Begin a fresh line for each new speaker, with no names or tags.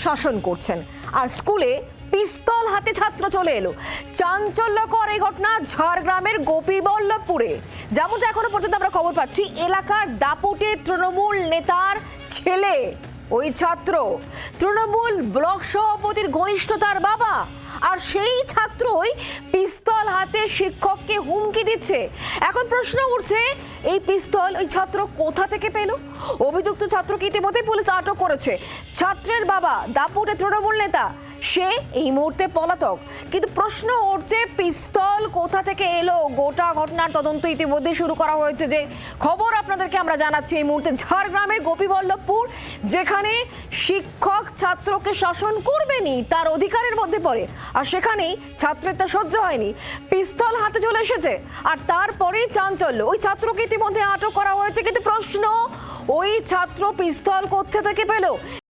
শাসন করছেন আর স্কুলে পিস্তল হাতে ছাত্র চলে এলো। চাঞ্চল্যকর এই ঘটনা ঝাড়গ্রামের গোপীবল্লভপুরে। যেমনটা এখনো পর্যন্ত আমরা খবর পাচ্ছি, এলাকার দাপুটে তৃণমূল নেতার ছেলে ওই ছাত্র, তৃণমূল ব্লক সভাপতির ঘনিষ্ঠতার বাবা, আর সেই ছাত্রই পিস্তল হাতে শিক্ষককে হুমকি দিচ্ছে। এখন প্রশ্ন উঠছে, এই পিস্তল ওই ছাত্র কোথা থেকে পেল? অভিযুক্ত ছাত্রকে ইতিমধ্যে পুলিশ আটক করেছে। ছাত্রের বাবা দাপুটে তৃণমূল নেতা, সে এই মুহূর্তে পলাতক। কিন্তু প্রশ্ন উঠছে, পিস্তল কোথা থেকে এলো? গোটা ঘটনার তদন্ত ইতিমধ্যে শুরু করা হয়েছে। যে খবর আপনাদেরকে আমরা জানাচ্ছি এই মুহূর্তে ঝাড়গ্রামের গোপীবল্লভপুর, যেখানে শিক্ষক ছাত্রকে শাসন করবেনই তার অধিকারের মধ্যে পড়ে, আর সেখানেই ছাত্রের তা সহ্য হয়নি, পিস্তল হাতে চলে এসেছে, আর তারপরেই চাঞ্চল্য। ওই ছাত্রকে ইতিমধ্যে আটক করা হয়েছে, কিন্তু প্রশ্ন, ওই ছাত্র পিস্তল কোথা থেকে পেল?